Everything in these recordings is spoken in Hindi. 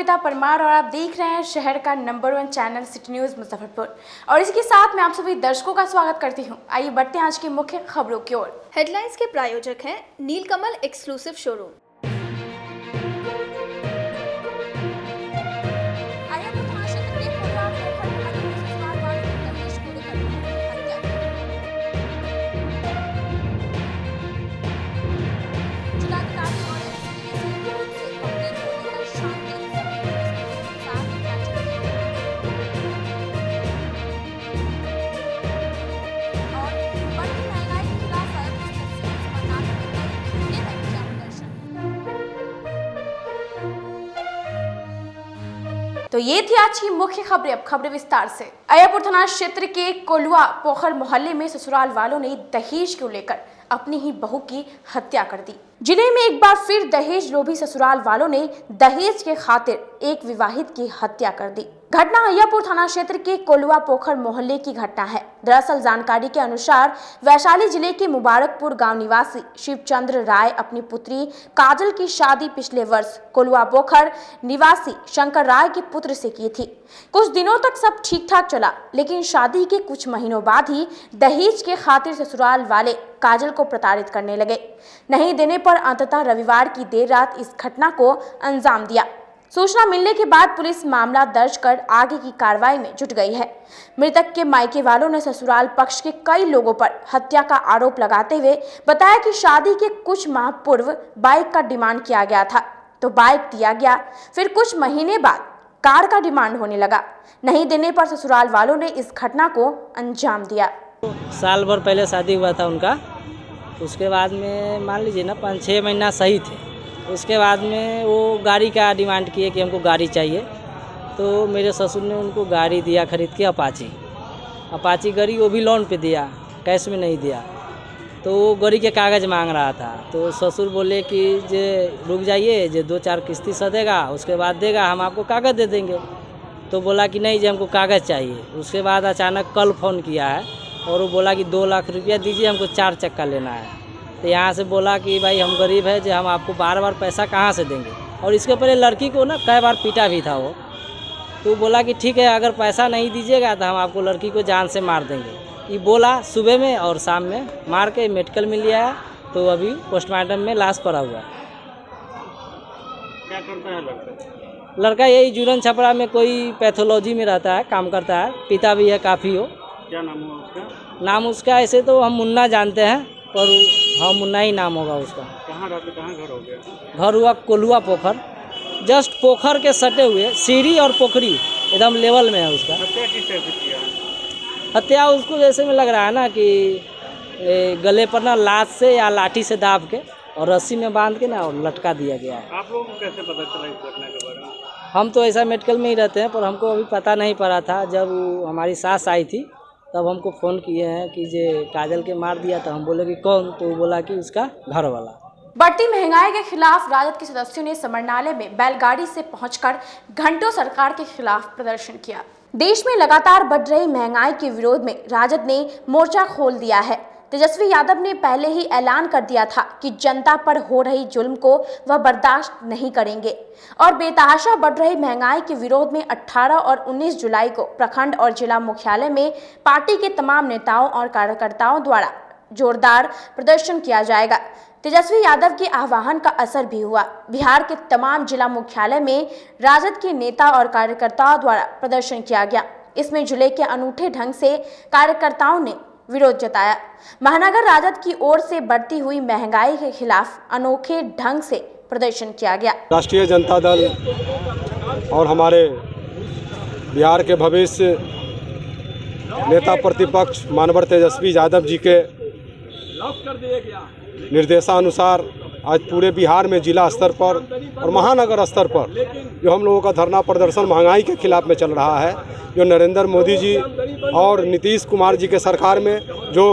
अनीता परमार और आप देख रहे हैं शहर का number 1 channel city news Muzaffarpur. और इसके साथ मैं आप सभी दर्शकों का स्वागत करती हूं। आइए बढ़ते हैं आज की मुख्य खबरों की ओर। हेडलाइंस के प्रायोजक हैं नीलकमल एक्सक्लूसिव शोरूम। तो ये थी आज की मुख्य खबरें। अब खबरें विस्तार से। अय्यरपुर थाना क्षेत्र के कोलुआ पोखर मोहल्ले में ससुराल वालों ने दहेज को लेकर अपनी ही बहू की हत्या कर दी। जिले में एक बार फिर दहेज लोभी ससुराल वालों ने दहेज के खातिर एक विवाहित की हत्या कर दी। घटना अय्यरपुर थाना क्षेत्र के कोलुआ पोखर मोहल्ले की घटना है। दरअसल जानकारी के अनुसार वैशाली जिले के मुबारकपुर गांव निवासी शिवचंद्र राय अपनी पुत्री काजल की शादी पिछले वर्ष कोलुआ पोखर निवासी शंकर राय के पुत्र से की थी। कुछ दिनों तक सब ठीक ठाक चला, लेकिन शादी के कुछ महीनों बाद ही दहेज के खातिर ससुराल वाले काजल को प्रताड़ित करने लगे। नहीं देने पर अंततः रविवार की देर रात इस घटना को अंजाम दिया। सूचना मिलने के बाद पुलिस मामला दर्ज कर आगे की कार्रवाई में जुट गई है। मृतक के मायके वालों ने ससुराल पक्ष के कई लोगों पर हत्या का आरोप लगाते हुए बताया कि शादी के कुछ माह पूर्व बाइक का डिमांड किया गया था, तो बाइक दिया गया। फिर कुछ महीने बाद कार का डिमांड होने लगा। नहीं देने पर ससुराल वालों ने इस घटना को अंजाम दिया। साल भर पहले शादी हुआ था उनका। उसके बाद में मान लीजिए ना 5-6 महीना सही थे। उसके बाद में वो गाड़ी का डिमांड किए कि हमको गाड़ी चाहिए, तो मेरे ससुर ने उनको गाड़ी दिया खरीद के, अपाची गाड़ी, वो भी लोन पे दिया, कैश में नहीं दिया। तो वो गाड़ी के कागज़ मांग रहा था, तो ससुर बोले कि जे रुक जाइए, जे 2-4 किस्ती सदेगा उसके बाद देगा, हम आपको कागज़ दे देंगे। तो बोला कि नहीं, जे हमको कागज़ चाहिए। उसके बाद अचानक कल फ़ोन किया है और वो बोला कि 2 लाख रुपया दीजिए, हमको 4 चक्का लेना है। तो यहाँ से बोला कि भाई हम गरीब है, जो हम आपको बार पैसा कहाँ से देंगे। और इसके पहले लड़की को ना कई बार पीटा भी था वो। तो बोला कि ठीक है, अगर पैसा नहीं दीजिएगा तो हम आपको लड़की को जान से मार देंगे। ये बोला सुबह में और शाम में मार के मेडिकल में लिया है, तो अभी पोस्टमार्टम में लाश पड़ा हुआ है। क्या करता है लड़का? लड़का यही जुलन छपरा में कोई पैथोलॉजी में रहता है, काम करता है। पिता भी है काफ़ी हो। क्या नाम हुआ उसका? नाम उसका ऐसे तो हम मुन्ना जानते हैं, पर हाँ मुन्ना ही नाम होगा उसका। कहाँ रहते, कहाँ घर हो गया? घर हुआ कोलुआ पोखर, जस्ट पोखर के सटे हुए, सीढ़ी और पोखरी एकदम लेवल में है उसका। हत्या किस टाइप से किया? हत्या उसको जैसे में लग रहा है ना कि गले पर ना लात से या लाठी से दाब के और रस्सी में बांध के ना और लटका दिया गया है। आप लोगों को कैसे पता चला इस घटना के बारे में? हम तो ऐसा मेडिकल में ही रहते हैं, पर हमको अभी पता नहीं पड़ा था। जब हमारी सास आई थी तब हमको फ़ोन किए हैं कि जे काजल के मार दिया। तो हम बोले कि कौन, तो बोला कि उसका घर वाला। बढ़ती महंगाई के खिलाफ राजद के सदस्यों ने समरनालय में बैलगाड़ी से पहुंचकर घंटों सरकार के खिलाफ प्रदर्शन किया। देश में लगातार बढ़ रही महंगाई के विरोध में राजद ने मोर्चा खोल दिया है। तेजस्वी यादव ने पहले ही ऐलान कर दिया था कि जनता पर हो रही जुल्म को वह बर्दाश्त नहीं करेंगे और बेतहाशा बढ़ रही महंगाई के विरोध में 18 और 19 जुलाई को प्रखंड और जिला मुख्यालय में पार्टी के तमाम नेताओं और कार्यकर्ताओं द्वारा जोरदार प्रदर्शन किया जाएगा। तेजस्वी यादव के आह्वान का असर भी हुआ। बिहार के तमाम जिला मुख्यालय में राजद के नेता और कार्यकर्ताओं द्वारा प्रदर्शन किया गया। इसमें जिले के अनूठे ढंग से कार्यकर्ताओं ने विरोध जताया। महानगर राजद की ओर से बढ़ती हुई महंगाई के खिलाफ अनोखे ढंग से प्रदर्शन किया गया। राष्ट्रीय जनता दल और हमारे बिहार के भविष्य नेता प्रतिपक्ष मानवर तेजस्वी यादव जी के निर्देशानुसार आज पूरे बिहार में जिला स्तर पर और महानगर स्तर पर जो हम लोगों का धरना प्रदर्शन महंगाई के खिलाफ में चल रहा है, जो नरेंद्र मोदी जी और नीतीश कुमार जी के सरकार में जो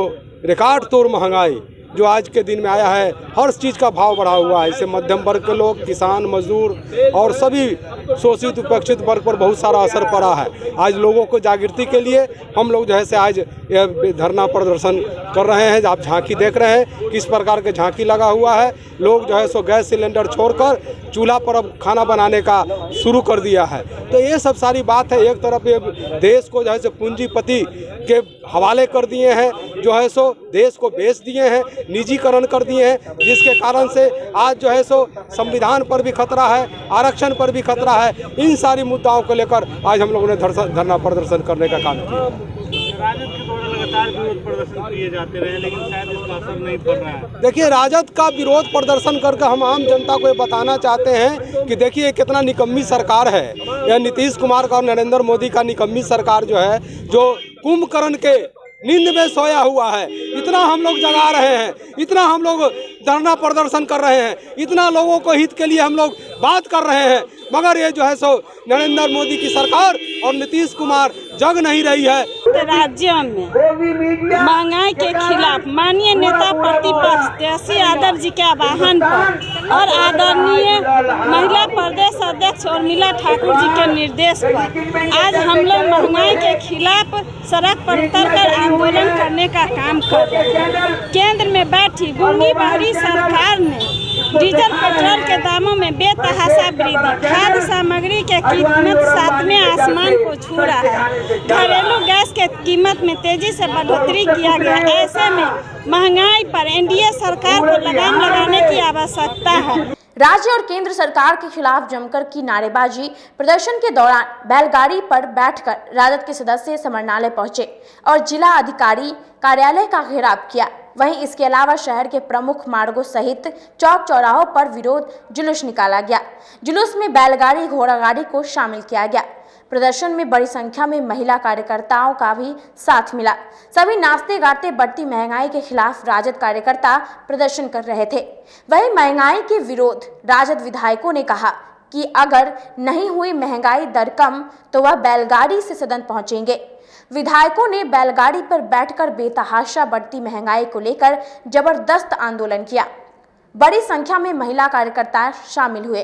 रिकॉर्ड तोड़ महंगाई जो आज के दिन में आया है, हर चीज़ का भाव बढ़ा हुआ है। इससे मध्यम वर्ग के लोग, किसान, मजदूर और सभी शोषित उपेक्षित वर्ग पर बहुत सारा असर पड़ा है। आज लोगों को जागृति के लिए हम लोग जो है से आज यह धरना प्रदर्शन कर रहे हैं। आप झांकी देख रहे हैं किस प्रकार के झांकी लगा हुआ है। लोग जो है सो गैस सिलेंडर छोड़कर चूल्हा पर अब खाना बनाने का शुरू कर दिया है। तो ये सब सारी बात है। एक तरफ ये देश को जो है सो पूंजीपति के हवाले कर दिए हैं, जो है सो देश को बेच दिए हैं, निजीकरण कर दिए हैं, जिसके कारण से आज जो है सो संविधान पर भी खतरा है, आरक्षण पर भी खतरा है। इन सारी मुद्दाओं को लेकर आज हम लोगों ने धरना प्रदर्शन करने का काम किया। राजद के द्वारा लगातार विरोध प्रदर्शन किए जाते रहे, लेकिन शायद इसका असर नहीं पड़ रहा है। देखिए, राजद का विरोध प्रदर्शन करके हम आम जनता को ये बताना चाहते हैं कि देखिए कितना निकम्मी सरकार है। यह नीतीश कुमार का और नरेंद्र मोदी का निकम्मी सरकार जो है, जो कुंभकर्ण के नींद में सोया हुआ है। इतना हम लोग जगा रहे हैं, इतना हम लोग धरना प्रदर्शन कर रहे हैं, इतना लोगों को हित के लिए हम लोग बात कर रहे हैं, मगर ये जो है सो नरेंद्र मोदी की सरकार और नीतीश कुमार जग नहीं रही है। राज्यों में महंगाई के खिलाफ माननीय नेता प्रतिपक्ष तेजस्वी यादव जी के आह्वान पर और आदरणीय महिला प्रदेश अध्यक्ष उर्मिला ठाकुर जी के निर्देश पर आज हम लोग महंगाई के खिलाफ सड़क पर उतरकर आंदोलन करने का काम कर रहे हैं। केंद्र में बैठी गूंगी बहरी सरकार ने डीजल पेट्रोल के दामों में बेतहाशा वृद्धि, खाद्य सामग्री के कीमत सातवें आसमान को छू रहा है, घरेलू गैस के कीमत में तेजी से बढ़ोतरी किया गया। ऐसे में महंगाई पर एनडीए सरकार को लगाम लगाने की आवश्यकता है। राज्य और केंद्र सरकार के खिलाफ जमकर की नारेबाजी प्रदर्शन के दौरान बैलगाड़ी पर बैठकर राजद के सदस्य समरनालय पहुंचे और जिला अधिकारी कार्यालय का घेराव किया। वहीं इसके अलावा शहर के प्रमुख मार्गों सहित चौक चौराहों पर विरोध जुलूस निकाला गया। जुलूस में बैलगाड़ी घोड़ा गाड़ी को शामिल किया गया। प्रदर्शन में बड़ी संख्या में महिला कार्यकर्ताओं का भी साथ मिला। सभी नाचते गाते बढ़ती महंगाई के खिलाफ राजद कार्यकर्ता प्रदर्शन कर रहे थे। वहीं महंगाई के विरोध राजद विधायकों ने कहा कि अगर नहीं हुई महंगाई दर कम तो वह बैलगाड़ी से सदन पहुंचेंगे। विधायकों ने बैलगाड़ी पर बैठकर बेतहाशा बढ़ती महंगाई को लेकर जबरदस्त आंदोलन किया। बड़ी संख्या में महिला कार्यकर्ता शामिल हुए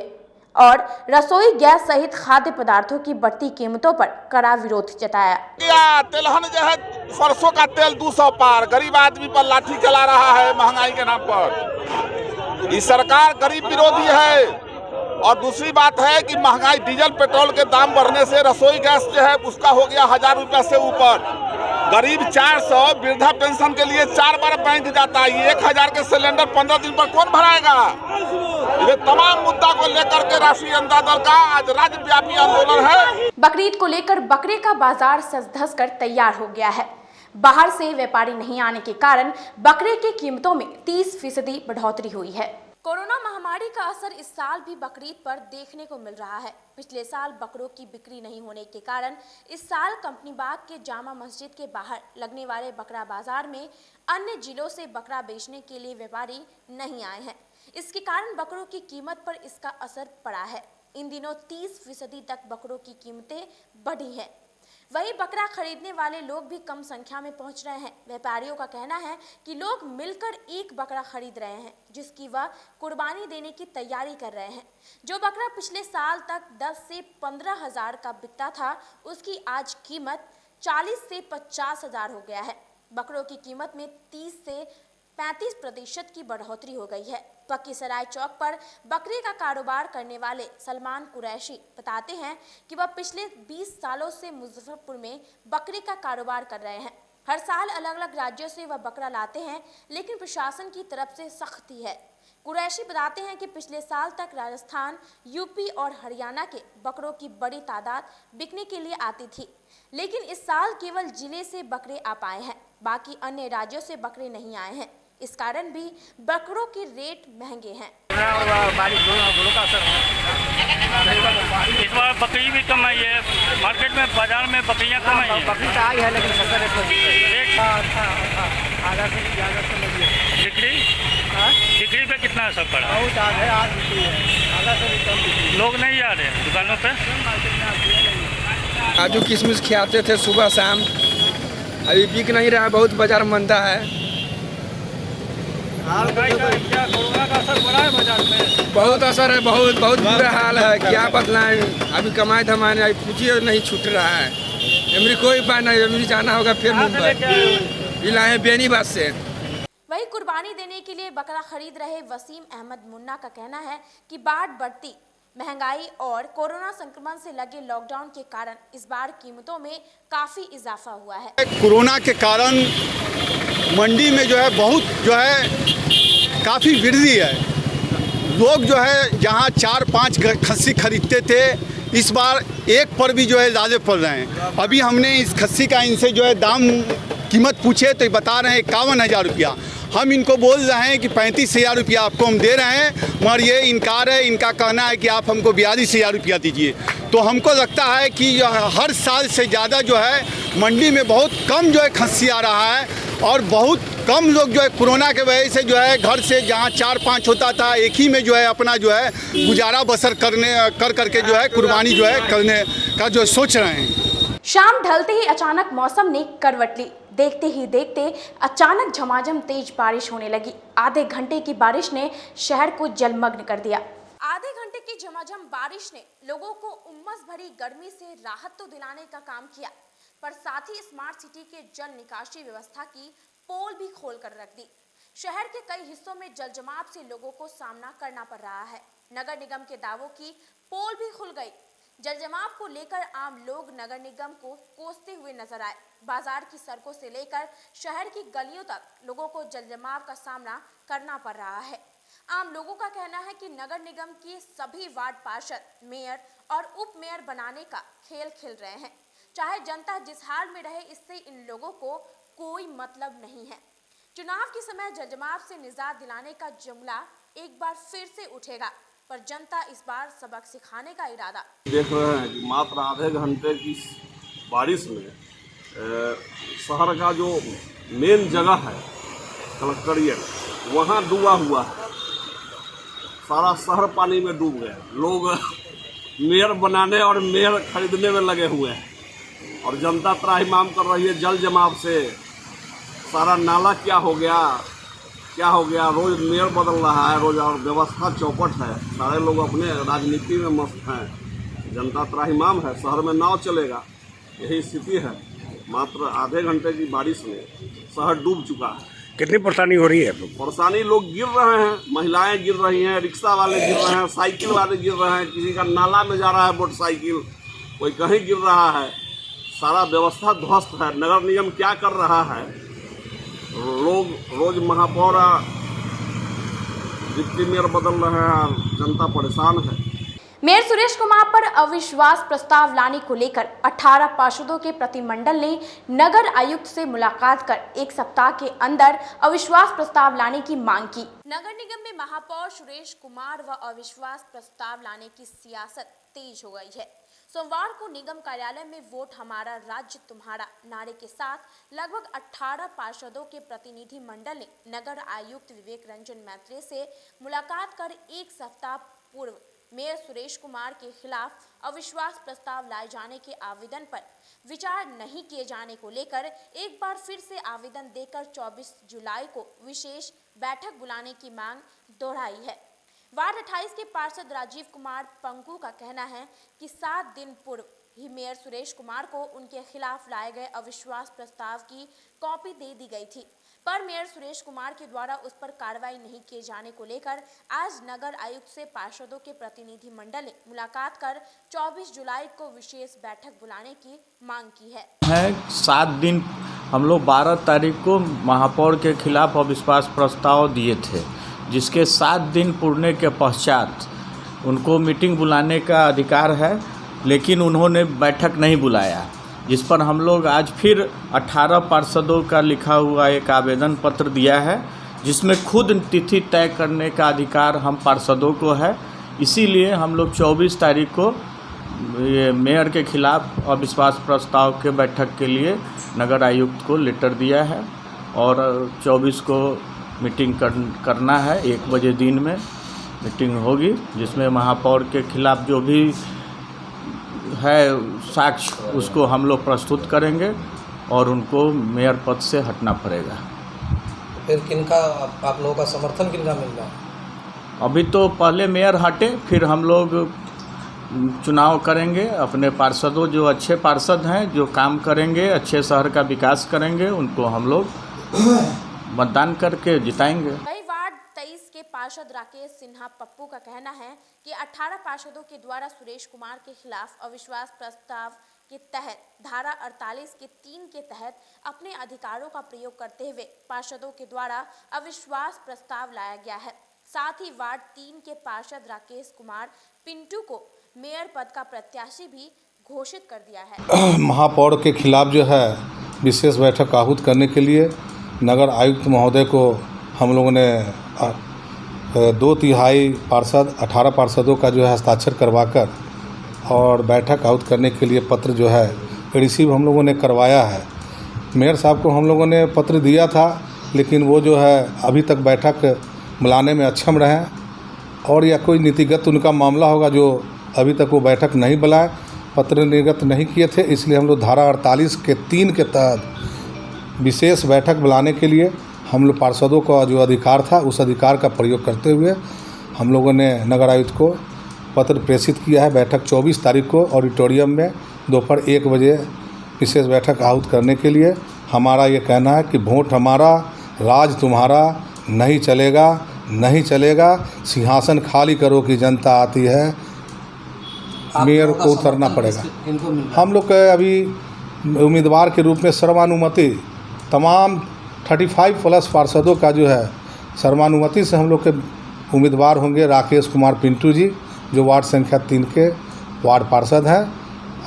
और रसोई गैस सहित खाद्य पदार्थों की बढ़ती कीमतों पर कड़ा विरोध जताया। तेलहन जो है, सरसों का तेल 200 पार, गरीब आदमी पर लाठी चला रहा है महंगाई के नाम पर। ये सरकार गरीब विरोधी है। और दूसरी बात है कि महंगाई, डीजल पेट्रोल के दाम बढ़ने से रसोई गैस जो है उसका हो गया 1000 रुपये से ऊपर। गरीब 400, वृद्धा पेंशन के लिए 4 बार बैंक जाता है। 1000 के सिलेंडर 15 दिन पर कौन भराएगा? ये तमाम मुद्दा को लेकर के राष्ट्रीय जनता दल का आज राज्यव्यापी आंदोलन है। बकरीद को लेकर बकरे का बाजार सज धज कर तैयार हो गया है। बाहर से व्यापारी नहीं आने के कारण बकरे की कीमतों में 30% बढ़ोतरी हुई है। कोरोना महामारी का असर इस साल भी बकरीद पर देखने को मिल रहा है। पिछले साल बकरों की बिक्री नहीं होने के कारण इस साल कंपनी बाग के जामा मस्जिद के बाहर लगने वाले बकरा बाजार में अन्य जिलों से बकरा बेचने के लिए व्यापारी नहीं आए हैं। इसके कारण बकरों की कीमत पर इसका असर पड़ा है। इन दिनों 30% तक बकरों की कीमतें बढ़ी हैं। वहीं बकरा खरीदने वाले लोग भी कम संख्या में पहुंच रहे हैं। व्यापारियों का कहना है कि लोग मिलकर एक बकरा खरीद रहे हैं, जिसकी वह कुर्बानी देने की तैयारी कर रहे हैं। जो बकरा पिछले साल तक 10 से 15 हज़ार का बिकता था, उसकी आज कीमत 40 से 50 हज़ार हो गया है। बकरों की कीमत में 30 से 35% की बढ़ोतरी हो गई है। पक्की सराय चौक पर बकरे का कारोबार करने वाले सलमान कुरैशी बताते हैं कि वह पिछले 20 सालों से मुजफ्फरपुर में बकरे का कारोबार कर रहे हैं। हर साल अलग अलग राज्यों से वह बकरा लाते हैं, लेकिन प्रशासन की तरफ से सख्ती है। कुरैशी बताते हैं कि पिछले साल तक राजस्थान, यूपी और हरियाणा के बकरों की बड़ी तादाद बिकने के लिए आती थी, लेकिन इस साल केवल जिले से बकरे आ पाए हैं। बाकी अन्य राज्यों से बकरे नहीं आए हैं। इस कारण भी बकरों के रेट महंगे हैं। इस बार बकरी भी कम आई है, मार्केट में बाजार में बकरियां कम आई है। बकरी तो आई है लेकिन सस्ता रेट आधा से ज़्यादा बिक्री पे कितना असर पड़ा? बहुत है, आज आधा से भी कम। लोग नहीं आ रहे हैं दुकानों पे। काजू किशमिश खिलाते थे सुबह शाम, अभी बिक नहीं रहा, बहुत बाजार मंदा है। महंगाई का क्या कोरोना का असर पड़ा है बाजार में? बहुत असर है, बहुत बहुत बुरा हाल है। क्या बतलाएं, अभी कमाई धमाने आई पूछिए नहीं छूट रहा है। मेरी कोई उपाय नहीं, मेरी जाना होगा फिर मुंबई। इलाहे बेनीबाद से। वही कुर्बानी देने के लिए बकरा खरीद रहे वसीम अहमद मुन्ना का कहना है कि बाढ़ बढ़ती महंगाई और कोरोना संक्रमण से लगे लॉकडाउन के कारण इस बार कीमतों में काफी इजाफा हुआ है। कोरोना के कारण मंडी में जो है बहुत जो है काफ़ी वृद्धि है। लोग जो है जहाँ 4-5 खस्सी खरीदते थे, इस बार एक पर भी जो है ज़्यादा पड़ रहे हैं। अभी हमने इस खस्सी का इनसे जो है दाम कीमत पूछे तो बता रहे हैं 51,000 रुपया। हम इनको बोल रहे हैं कि 35,000 रुपया आपको हम दे रहे हैं, मगर ये इनकार है। इनका कहना है कि आप हमको 42,000 रुपया दीजिए। तो हमको लगता है कि हर साल से ज़्यादा जो है मंडी में बहुत कम जो है खस्सी आ रहा है और बहुत कम लोग जो है कोरोना के वजह से जो है घर से जहाँ 4-5 होता था, एक ही में जो है अपना जो है गुजारा बसर करके जो है कुर्बानी जो है करने का जो सोच रहे हैं। शाम ढलते ही अचानक मौसम ने करवट ली। देखते ही देखते अचानक झमाझम तेज बारिश होने लगी। आधे घंटे की बारिश ने शहर को जलमग्न कर दिया। आधे घंटे की झमाझम बारिश ने लोगों को उमस भरी गर्मी से राहत तो दिलाने का काम किया, पर साथ ही स्मार्ट सिटी के जल निकासी व्यवस्था की पोल भी खोल कर रख दी। शहर के कई हिस्सों में जल जमाव से लोगों को सामना करना पड़ रहा है। नगर निगम के दावों की पोल भी खुल गई। जल जमाव को लेकर आम लोग नगर निगम को कोसते हुए नजर आए। बाजार की सड़कों से लेकर शहर की गलियों तक लोगों को जल जमाव का सामना करना पड़ रहा है। आम लोगों का कहना है कि नगर निगम के सभी वार्ड पार्षद, मेयर और उप मेयर बनाने का खेल खेल रहे हैं। चाहे जनता जिस हाल में रहे, इससे इन लोगों को कोई मतलब नहीं है। चुनाव के समय जल जमाव से निजात दिलाने का जुमला एक बार फिर से उठेगा, पर जनता इस बार सबक सिखाने का इरादा। देख रहे हैं कि मात्र आधे घंटे की बारिश में शहर का जो मेन जगह है कलेक्ट्रेट, वहाँ डूबा हुआ है। सारा शहर पानी में डूब गया। लोग मेयर बनाने और मेयर खरीदने में लगे हुए हैं और जनता त्राहिमाम कर रही है जल जमाव से। सारा नाला क्या हो गया, रोज मेयर बदल रहा है, रोज और व्यवस्था चौपट है। सारे लोग अपने राजनीति में मस्त हैं। जनता त्राहिमाम है, शहर में नाव चलेगा, यही स्थिति है। मात्र आधे घंटे की बारिश में शहर डूब चुका है। कितनी परेशानी हो रही है? परेशानी, लोग गिर रहे हैं, महिलाएं गिर रही हैं, रिक्शा वाले गिर रहे हैं, साइकिल वाले गिर रहे हैं, किसी का नाला में जा रहा है मोटरसाइकिल, कोई कहीं गिर रहा है। सारा व्यवस्था ध्वस्त है। नगर निगम क्या कर रहा है? लोग रोज महापौर डिप्टी मेयर बदल रहे हैं, जनता परेशान है। मेयर सुरेश कुमार पर अविश्वास प्रस्ताव लाने को लेकर 18 पार्षदों के प्रतिमंडल ने नगर आयुक्त से मुलाकात कर 1 सप्ताह के अंदर अविश्वास प्रस्ताव लाने की मांग की। नगर निगम में महापौर सुरेश कुमार व अविश्वास प्रस्ताव लाने की सियासत तेज हो गई है। सोमवार को निगम कार्यालय में वोट हमारा राज्य तुम्हारा नारे के साथ लगभग 18 पार्षदों के प्रतिनिधि मंडल ने नगर आयुक्त विवेक रंजन मैत्री से मुलाकात कर 1 सप्ताह पूर्व मेयर सुरेश कुमार के खिलाफ अविश्वास प्रस्ताव लाए जाने के आवेदन पर विचार नहीं किए जाने को लेकर एक बार फिर से आवेदन देकर 24 जुलाई को विशेष बैठक बुलाने की मांग दोहराई है। वार्ड 28 के पार्षद राजीव कुमार पंकू का कहना है कि 7 दिन पूर्व ही मेयर सुरेश कुमार को उनके खिलाफ लाए गए अविश्वास प्रस्ताव की कॉपी दे दी गई थी, पर मेयर सुरेश कुमार के द्वारा उस पर कार्रवाई नहीं किए जाने को लेकर आज नगर आयुक्त से पार्षदों के प्रतिनिधि मंडल ने मुलाकात कर 24 जुलाई को विशेष बैठक बुलाने की मांग की है। 7 दिन हम लोग 12 तारीख को महापौर के खिलाफ अविश्वास प्रस्ताव दिए थे, जिसके 7 दिन पूर्णे के पश्चात उनको मीटिंग बुलाने का अधिकार है, लेकिन उन्होंने बैठक नहीं बुलाया, जिस पर हम लोग आज फिर 18 पार्षदों का लिखा हुआ एक आवेदन पत्र दिया है, जिसमें खुद तिथि तय करने का अधिकार हम पार्षदों को है। इसीलिए हम लोग 24 तारीख को ये मेयर के खिलाफ अविश्वास प्रस्ताव के बैठक के लिए नगर आयुक्त को लेटर दिया है और 24 को मीटिंग करना है। 1 बजे दिन में मीटिंग होगी, जिसमें महापौर के खिलाफ जो भी है साक्ष्य उसको हम लोग प्रस्तुत करेंगे और उनको मेयर पद से हटना पड़ेगा। फिर किनका आप लोगों का समर्थन किनका मिल रहा है? अभी तो पहले मेयर हटे, फिर हम लोग चुनाव करेंगे। अपने पार्षदों जो अच्छे पार्षद हैं, जो काम करेंगे, अच्छे शहर का विकास करेंगे, उनको हम लोग मतदान करके जिताएंगे। वही वार्ड 23 के पार्षद राकेश सिन्हा पप्पू का कहना है कि 18 पार्षदों के द्वारा सुरेश कुमार के खिलाफ अविश्वास प्रस्ताव के तहत धारा 48 के 3 के तहत अपने अधिकारों का प्रयोग करते हुए पार्षदों के द्वारा अविश्वास प्रस्ताव लाया गया है। साथ ही वार्ड 3 के पार्षद राकेश कुमार पिंटू को मेयर पद का प्रत्याशी भी घोषित कर दिया है। महापौर के खिलाफ जो है विशेष बैठक आहूत करने के लिए नगर आयुक्त महोदय को हम लोगों ने 2/3 पार्षद 18 पार्षदों का जो है हस्ताक्षर करवाकर और बैठक आहूत करने के लिए पत्र जो है रिसीव हम लोगों ने करवाया है। मेयर साहब को हम लोगों ने पत्र दिया था, लेकिन वो जो है अभी तक बैठक बुलाने में अक्षम रहे, और या कोई नीतिगत उनका मामला होगा जो अभी तक वो बैठक नहीं बुलाए, पत्र निर्गत नहीं किए थे। इसलिए हम लोग धारा 48 के 3 के तहत विशेष बैठक बुलाने के लिए हम लोग पार्षदों का जो अधिकार था उस अधिकार का प्रयोग करते हुए हम लोगों ने नगर आयुक्त को पत्र प्रेषित किया है। बैठक 24 तारीख को ऑडिटोरियम में दोपहर 1 बजे विशेष बैठक आहूत करने के लिए। हमारा ये कहना है कि वोट हमारा, राज तुम्हारा, नहीं चलेगा, नहीं चलेगा, सिंहासन खाली करो कि जनता आती है, मेयर को उतरना पड़ेगा। हम लोग के अभी उम्मीदवार के रूप में सर्वानुमति तमाम 35+ पार्षदों का जो है सर्वानुमति से हम लोग के उम्मीदवार होंगे राकेश कुमार पिंटू जी, जो वार्ड संख्या 3 के वार्ड पार्षद हैं,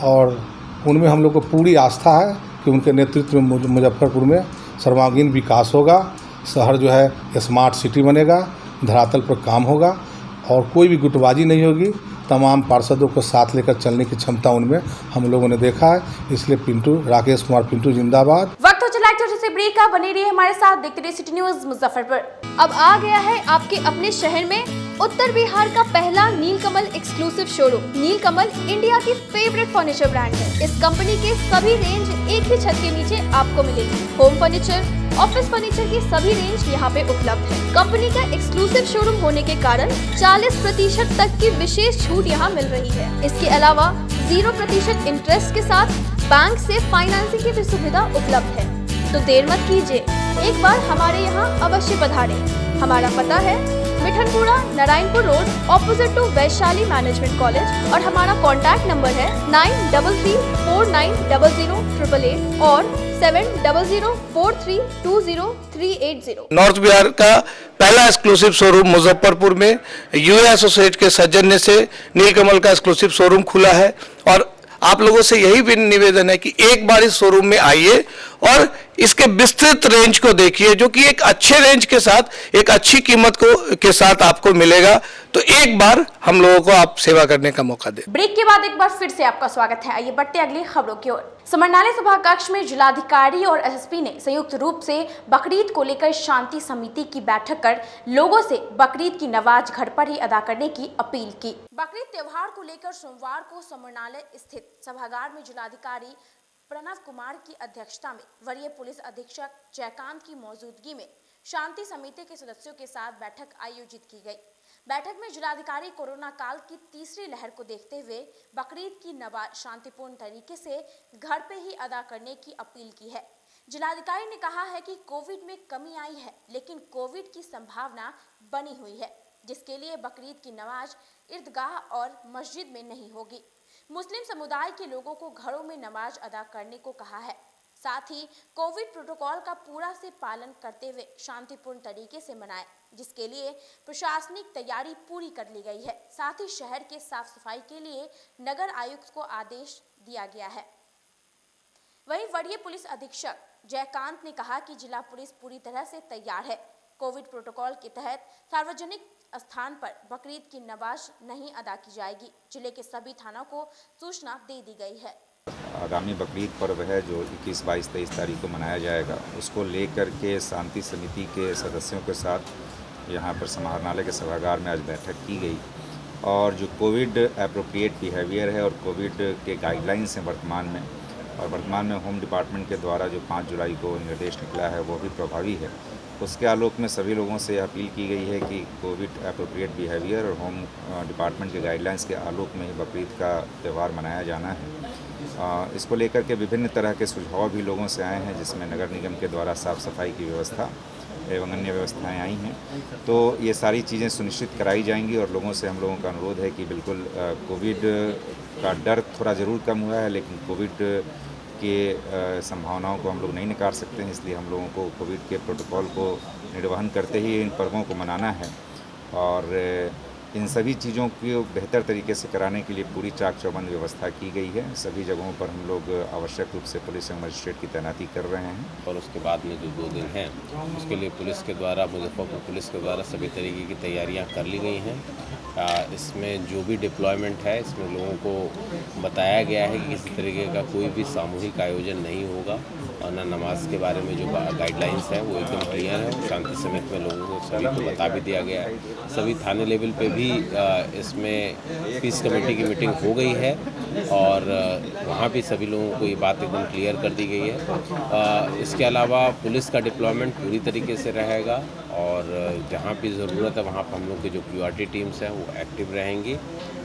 और उनमें हम लोग को पूरी आस्था है कि उनके नेतृत्व में मुजफ्फरपुर में सर्वांगीण विकास होगा, शहर जो है स्मार्ट सिटी बनेगा, धरातल पर काम होगा और कोई भी गुटबाजी नहीं होगी। तमाम पार्षदों को साथ लेकर चलने की क्षमता उनमें हम लोगों ने देखा है। इसलिए राकेश कुमार पिंटू जिंदाबाद। वक्त हो चला एक छोटे से ब्रेक का, बने रहिए हमारे साथ, देखते रहिए सिटी न्यूज़ मुजफ्फरपुर। अब आ गया है आपके अपने शहर में उत्तर बिहार का पहला नीलकमल एक्सक्लूसिव शोरूम। नीलकमल इंडिया की फेवरेट फर्नीचर ब्रांड है। इस कंपनी के सभी रेंज एक ही छत के नीचे आपको मिलेगी। होम फर्नीचर, ऑफिस फर्नीचर की सभी रेंज यहाँ पे उपलब्ध है। कंपनी का एक्सक्लूसिव शोरूम होने के कारण 40% तक की विशेष छूट यहाँ मिल रही है। इसके अलावा 0% इंटरेस्ट के साथ बैंक से फाइनेंसिंग की भी सुविधा उपलब्ध है। तो देर मत कीजिए, एक बार हमारे यहाँ अवश्य पधारें। हमारा पता है Mithanpura, Narayanpur road, opposite to Vaishali management college, और हमारा कॉन्टैक्ट नंबर है 9334900888 और 7004320380। नॉर्थ बिहार का पहला एक्सक्लूसिव शोरूम मुजफ्फरपुर में यूए एसोसिएट के सौजन्य से नीलकमल का एक्सक्लूसिव शोरूम खुला है, और आप लोगों से यही भी निवेदन है कि एक बार इस शोरूम में आइए और इसके विस्तृत रेंज को देखिए, जो कि एक अच्छे रेंज के साथ एक अच्छी कीमत के साथ आपको मिलेगा। तो एक बार हम लोगों को आप सेवा करने का मौका दें। ब्रेक के बाद एक बार फिर से आपका स्वागत है। आइए बढ़ते अगली खबरों की ओर। समरनालय सभा कक्ष में जिलाधिकारी और एसएसपी ने संयुक्त रूप से बकरीद को लेकर शांति समिति की बैठक कर लोगों से बकरीद की नमाज घर पर ही अदा करने की अपील की। बकरीद त्योहार को लेकर सोमवार को समरनालय स्थित सभागार में जिलाधिकारी प्रणव कुमार की अध्यक्षता में वरीय पुलिस अधीक्षक जयकांत की मौजूदगी में शांति समिति के सदस्यों के साथ बैठक आयोजित की गई। बैठक में जिलाधिकारी कोरोना काल की तीसरी लहर को देखते हुए बकरीद की नमाज शांतिपूर्ण तरीके से घर पे ही अदा करने की अपील की है। जिलाधिकारी ने कहा है कि कोविड में कमी आई है, लेकिन कोविड की संभावना बनी हुई है, जिसके लिए बकरीद की नमाज ईदगाह और मस्जिद में नहीं होगी। मुस्लिम समुदाय के लोगों को घरों में नमाज अदा करने को कहा है। साथ ही कोविड प्रोटोकॉल का पूरा से पालन करते हुए शांतिपूर्ण तरीके से मनाएं, जिसके लिए प्रशासनिक तैयारी पूरी कर ली गई है। साथ ही शहर के साफ सफाई के लिए नगर आयुक्त को आदेश दिया गया है। वहीं वरीय पुलिस अधीक्षक जयकांत ने कहा कि जिला पुलिस पूरी तरह से तैयार है। कोविड प्रोटोकॉल के तहत सार्वजनिक स्थान पर बकरीद की नमाज नहीं अदा की जाएगी। जिले के सभी थानों को सूचना दे दी गई है। आगामी बकरीद पर्व है जो 21, 22, 23 तारीख को मनाया जाएगा, उसको लेकर के शांति समिति के सदस्यों के साथ यहाँ पर समाहरणालय के सभागार में आज बैठक की गई, और जो कोविड एप्रोप्रिएट बिहेवियर है और कोविड के गाइडलाइंस हैं वर्तमान में, और वर्तमान में होम डिपार्टमेंट के द्वारा जो 5 जुलाई को निर्देश निकला है वो भी प्रभावी है। उसके आलोक में सभी लोगों से अपील की गई है कि कोविड एप्रोप्रिएट बिहेवियर और होम डिपार्टमेंट के गाइडलाइंस के आलोक में ही बकरीद का त्यौहार मनाया जाना है। इसको लेकर के विभिन्न तरह के सुझाव भी लोगों से आए हैं, जिसमें नगर निगम के द्वारा साफ़ सफाई की व्यवस्था एवं अन्य व्यवस्थाएं आई हैं। तो ये सारी चीज़ें सुनिश्चित कराई जाएंगी और लोगों से हम लोगों का अनुरोध है कि बिल्कुल कोविड का डर थोड़ा ज़रूर कम हुआ है, लेकिन कोविड के संभावनाओं को हम लोग नहीं नकार सकते हैं, इसलिए हम लोगों को कोविड के प्रोटोकॉल को निर्वहन करते ही इन पर्वों को मनाना है। और इन सभी चीज़ों को बेहतर तरीके से कराने के लिए पूरी चाक चौबंद व्यवस्था की गई है। सभी जगहों पर हम लोग आवश्यक रूप से पुलिस एवं मजिस्ट्रेट की तैनाती कर रहे हैं। और उसके बाद में जो 2 दिन हैं उसके लिए पुलिस के द्वारा, मुजफ्फरपुर पुलिस के द्वारा सभी तरीके की तैयारियां कर ली गई हैं। इसमें जो भी डिप्लॉयमेंट है, इसमें लोगों को बताया गया है कि किसी तरीके का कोई भी सामूहिक आयोजन नहीं होगा और न नमाज के बारे में जो गाइडलाइंस हैं वो एकदम क्लियर है। शांति समेत में लोगों को सभी को बता भी दिया गया है। सभी थाने लेवल पे भी इसमें पीस कमेटी की मीटिंग हो गई है और वहाँ भी सभी लोगों को ये बात एकदम क्लियर कर दी गई है। इसके अलावा पुलिस का डिप्लॉयमेंट पूरी तरीके से रहेगा और जहाँ भी ज़रूरत है वहाँ पर हम लोग की जो प्रियोरिटी टीम्स हैं वो एक्टिव रहेंगी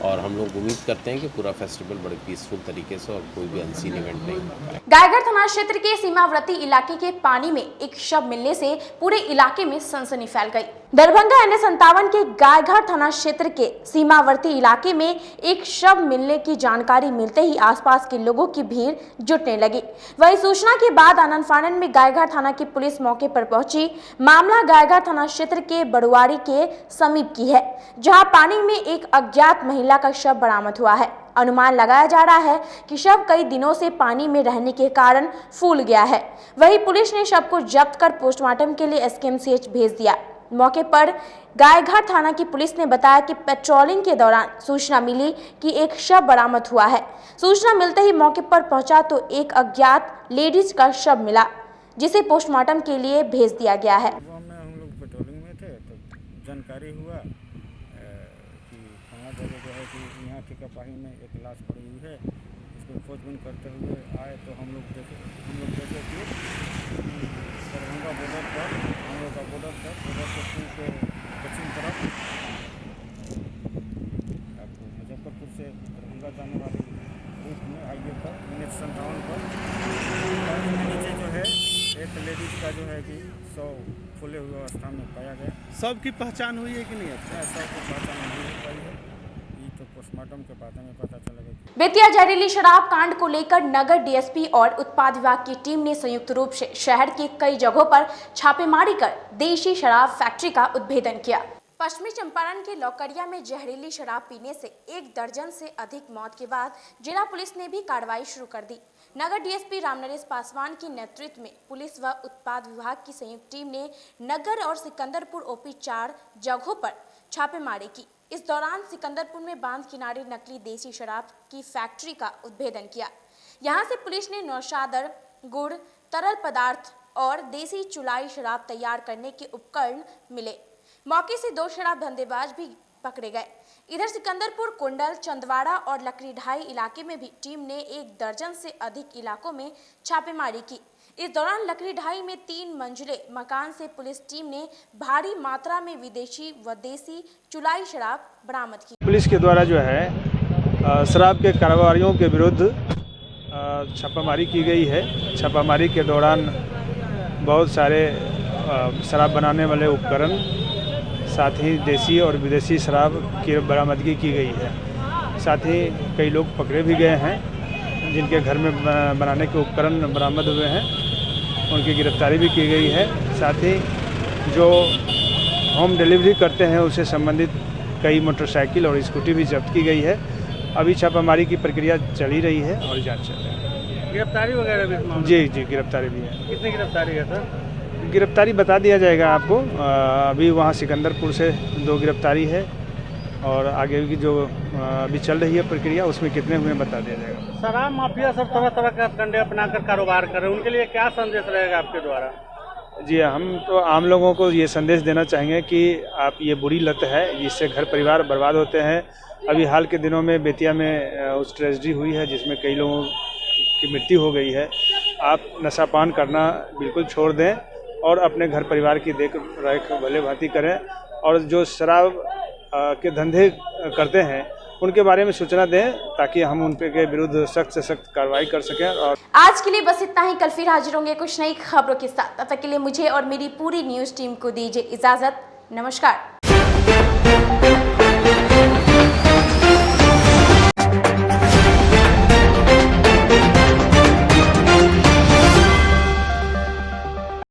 और हम लोग उम्मीद करते हैं कि पूरा फेस्टिवल बड़े पीसफुल तरीके से और कोई भी अनसीन इवेंट नहीं होगा। गायघाट थाना क्षेत्र के सीमावर्ती इलाके के पानी में एक शव मिलने से पूरे इलाके में सनसनी फैल गई। दरभंगा NH57 के गायघाट थाना क्षेत्र के सीमावर्ती इलाके में एक शव मिलने की जानकारी मिलते ही आसपास के लोगों की भीड़ जुटने लगी। वही सूचना के बाद आनन फानन में गायघाट थाना की पुलिस मौके पर पहुंची। मामला गायघाट थाना क्षेत्र के बड़ुआड़ी के समीप की है, जहां पानी में एक अज्ञात महिला का शव बरामद हुआ है। अनुमान लगाया जा रहा है कि शव कई दिनों से पानी में रहने के कारण फूल गया है। वही पुलिस ने शव को जब्त कर पोस्टमार्टम के लिए SKMCH भेज दिया। मौके पर गायघाट थाना की पुलिस ने बताया कि पेट्रोलिंग के दौरान सूचना मिली कि एक शव बरामद हुआ है। सूचना मिलते ही मौके पर पहुंचा तो एक अज्ञात लेडीज का शव मिला, जिसे पोस्टमार्टम के लिए भेज दिया गया है। हम लोग पेट्रोलिंग में थे तो जानकारी हुआ कि थाना जो है कि यहाँ के कपाही में एक लाश पड़ी हुई है। इसको खोजबीन करते हुए आए तो हम लोग देखे कि दरभंगा बॉर्डर पर हम लोग का बॉर्डर से पश्चिम तरफ आपको मुजफ्फरपुर से दरभंगा जाने वाली रूट में हाईवे पर NH57 पर नीचे जो है एक लेडीज का जो है कि 100 फूले हुए अवस्था में पाया गया। सबकी पहचान हुई है कि नहीं? अच्छा, सबकी पहचान नहीं हो पाई है, ये तो पोस्टमार्टम के बाद में पता चलेगा। बेतिया जहरीली शराब कांड को लेकर नगर DSP और उत्पाद विभाग की टीम ने संयुक्त रूप से शहर के कई जगहों पर छापेमारी कर देशी शराब फैक्ट्री का उद्भेदन किया। पश्चिमी चंपारण के लौकड़िया में जहरीली शराब पीने से 1 दर्जन से अधिक मौत के बाद जिला पुलिस ने भी कार्रवाई शुरू कर दी। नगर DSP रामनरेश पासवान के नेतृत्व में पुलिस व उत्पाद विभाग की संयुक्त टीम ने नगर और सिकंदरपुर OP 4 जगहों पर छापेमारी की। इस दौरान सिकंदरपुर में बांध किनारे नकली देसी शराब की फैक्ट्री का उद्भेदन किया। यहां से पुलिस ने नौशादर, गुड़, तरल पदार्थ और देसी चुलाई शराब तैयार करने के उपकरण मिले। मौके से 2 शराब धंधेबाज भी पकड़े गए। इधर सिकंदरपुर, कुंडल, चंदवाड़ा और लकड़ीढाई इलाके में भी टीम ने 1 दर्जन से अधिक इलाकों में छापेमारी की। इस दौरान लकड़ीढाई में 3 मंजिले मकान से पुलिस टीम ने भारी मात्रा में विदेशी व देसी चुलाई शराब बरामद की। पुलिस के द्वारा जो है शराब के कारोबारियों के विरुद्ध छापामारी की गई है। छापामारी के दौरान बहुत सारे शराब बनाने वाले उपकरण, साथ ही देसी और विदेशी शराब की बरामदगी की गई है। साथ ही कई लोग पकड़े भी गए हैं जिनके घर में बनाने के उपकरण बरामद हुए हैं, उनकी गिरफ्तारी भी की गई है। साथ ही जो होम डिलीवरी करते हैं उससे संबंधित कई मोटरसाइकिल और स्कूटी भी जब्त की गई है। अभी छापामारी की प्रक्रिया चल ही रही है और जांच चल रही है। गिरफ्तारी वगैरह भी? जी गिरफ्तारी भी है। कितनी गिरफ्तारी है सर? गिरफ्तारी बता दिया जाएगा आपको। अभी वहाँ सिकंदरपुर से 2 गिरफ्तारी है और आगे की जो अभी चल रही है प्रक्रिया उसमें कितने हुए बता दिया जाएगा। शराब माफिया सब तरह तरह का कंडे अपनाकर कारोबार कर रहे हैं, उनके लिए क्या संदेश रहेगा आपके द्वारा? जी हम तो आम लोगों को ये संदेश देना चाहेंगे कि आप ये बुरी लत है, जिससे घर परिवार बर्बाद होते हैं। अभी हाल के दिनों में बेतिया में उस ट्रेजेडी हुई है जिसमें कई लोगों की मृत्यु हो गई है, आप नशापान करना बिल्कुल छोड़ दें और अपने घर परिवार की देख रेख भले भांति करें, और जो शराब के धंधे करते हैं उनके बारे में सूचना दें ताकि हम उन के विरुद्ध सख्त से सख्त कार्रवाई कर सकें। और आज के लिए बस इतना ही। कल फिर हाजिर होंगे कुछ नई खबरों के साथ। तब तक के लिए मुझे और मेरी पूरी न्यूज़ टीम को दीजिए इजाज़त। नमस्कार।